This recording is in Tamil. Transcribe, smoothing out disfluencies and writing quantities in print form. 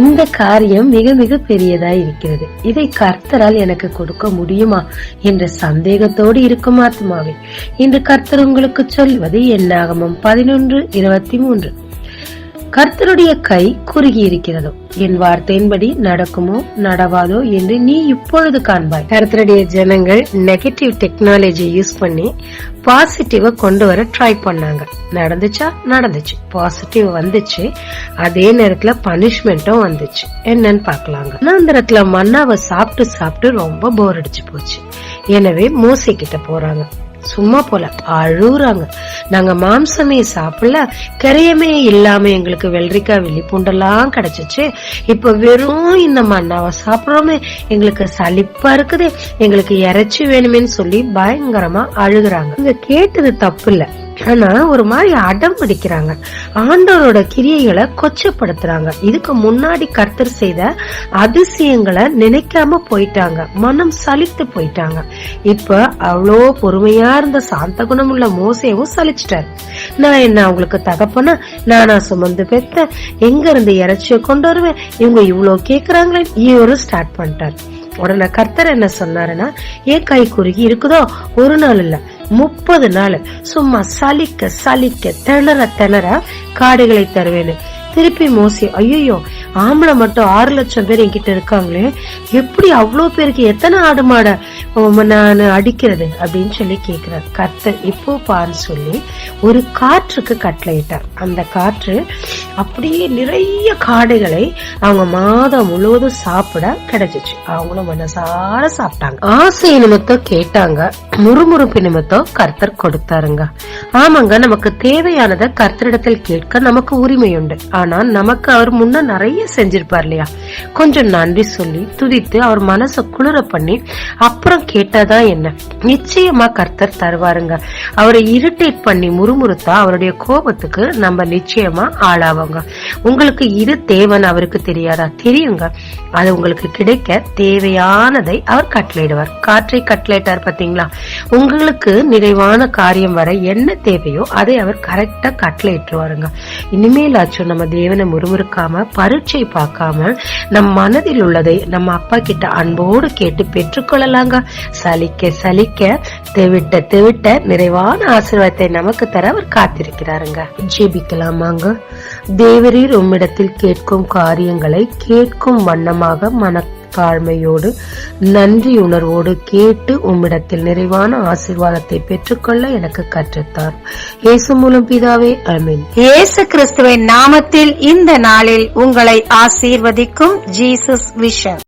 இந்த காரியம் மிக மிக பெரியதாய் இருக்கிறது. இதை கர்த்தரால் எனக்கு கொடுக்க முடியுமா என்ற சந்தேகத்தோடு இருக்கும் ஆத்மாவே, இன்று கர்த்தர் உங்களுக்கு சொல்வது என்னாகமம் 11:23. கர்த்தருடைய கை குறுகி இருக்கிறதோ, என் வார்த்தையின்படி நடக்குமோ நடவாதோ என்று நீ இப்பொழுது காண்பாய். கர்த்தருடைய ஜனங்கள் நெகட்டிவ் டெக்னாலஜி யூஸ் பண்ணி பாசிட்டிவ கொண்டு வர ட்ரை பண்ணாங்க. நடந்துச்சா? நடந்துச்சு. பாசிட்டிவ் வந்துச்சு. அதே நேரத்துல பனிஷ்மெண்ட்டும் வந்துச்சு. என்னன்னு பாக்கலாங்க. அந்த இடத்துல மன்னாவை சாப்பிட்டு சாப்பிட்டு ரொம்ப போர் அடிச்சு போச்சு. எனவே மோசே கிட்ட போறாங்க. சும்மா போல அழுகுறாங்க. நாங்க மாம்சமே சாப்பிடல, கரையமே இல்லாம எங்களுக்கு வெள்ளரிக்காய் வெள்ளிப்பூண்டெல்லாம் கிடைச்சிச்சு. இப்ப வெறும் இந்த மண்ணாவை சாப்பிடுறோமே, எங்களுக்கு சலிப்பா இருக்குது, எங்களுக்கு இறைச்சி வேணுமேன்னு சொல்லி பயங்கரமா அழுகுறாங்க. இங்க கேட்டது தப்பு இல்ல, ஆனா ஒரு மாதிரி அடம் அடிக்கிறாங்க. ஆண்டவரோட கிரியைகளை கொச்சப்படுத்துறாங்க. இதுக்கு முன்னாடி கர்த்தர் செய்த அதிசயங்களை நினைக்காம போயிட்டாங்க. மனம் சலித்து போயிட்டாங்க. இப்ப அவ்வளோ பொறுமையா இருந்த சாந்த குணம் உள்ள மோசேவும் சலிச்சிட்டாரு. நான் என்ன அவங்களுக்கு தகப்பனா, நானா சுமந்து பெத்த, எங்க இருந்து இறைச்சிய கொண்டு வருவேன், இவங்க இவ்வளவு கேக்குறாங்களே, இவரும் ஸ்டார்ட் பண்ணிட்டாரு. உடனே கர்த்தர் என்ன சொன்னாருன்னா, ஏன் கை குறுகி இருக்குதோ, ஒரு நாள் இல்ல 30 நாள் சும்மா சலிக்க சலிக்க திணற திணற காடுகளை தருவேன்னு. திருப்பி மோசே, ஐயோ ஆம்பளை மட்டும் 6 லட்சம் பேர் என்கிட்ட இருக்காங்களே, எப்படி அவ்வளவு பேருக்கு எத்தனை ஆடு மாட நான் அடிக்கிறது அப்படின்னு சொல்லி கேக்குறாரு. கர்த்தர் இப்போ பான்னு சொல்லி ஒரு காற்றுக்கு கட்டளையிட்டார். அந்த காற்று அப்படியே நிறைய காடுகளை அவங்க மாதம் முழுவதும் சாப்பிட கிடைச்சிச்சு. அவங்களும் மனசார சாப்பிட்டாங்க. ஆசை நிமித்தம் கேட்டாங்க, முறுமுறுப்பு நிமித்தம் கர்த்தர் கொடுத்தாருங்க. ஆமாங்க, நமக்கு தேவையானதை கர்த்தரிடத்தில் கேட்க நமக்கு உரிமை உண்டு. ஆனா நமக்கு அவர் முன்ன நிறைய செஞ்சிருப்பார் இல்லையா? கொஞ்சம் நன்றி சொல்லி துதித்து அவர் மனசை குளிர பண்ணி அப்புறம் கேட்டாதான் என்ன, நிச்சயமா கர்த்தர் தருவாருங்க. அவரை இரிட்டேட் பண்ணி முறுமுறுத்தா அவருடைய கோபத்துக்கு நம்ம நிச்சயமா ஆளாவாங்க. உங்களுக்கு இது தேவைன்னு அவருக்கு தெரியாதா? தெரியுங்க. அது உங்களுக்கு கிடைக்க தேவையானதை அவர் கட்டளையிடுவார். காற்றை கட்டளையிட்டார் பாத்தீங்களா? உங்களுக்கு நிறைவான காரியம் வர என்ன தேவையோ அதை அவர் கரெக்டா கட்டளையிட்டுருவாருங்க. இனிமேலாச்சும் நம்ம தேவனை முறுமுறுக்காம பரீட்சை பார்க்காம நம் மனதில் உள்ளதை நம்ம அப்பா கிட்ட அன்போடு கேட்டு பெற்றுக்கொள்ளலாங்க. சலிக்க சலிக்க தெவிட்ட தெவிட்ட நிறைவான ஆசீர்வாதத்தை நமக்கு தர அவர் காத்திருக்கிறாருங்க. ஜெபிக்கலாமாங்க. தேவரீர் உம்மிடத்தில் கேட்கும் காரியங்களை கேட்கும் வண்ணமாக மனத்தாழ்மையோடு நன்றி உணர்வோடு கேட்டு உம்மிடத்தில் நிறைவான ஆசீர்வாதத்தை பெற்றுக்கொள்ள எனக்கு கற்றுத்தார். இயேசு மூலம் பிதாவே, ஆமென். இயேசு கிறிஸ்துவின் நாமத்தில் இந்த நாளில் உங்களை ஆசீர்வதிக்கும் ஜீசஸ் விஷன்.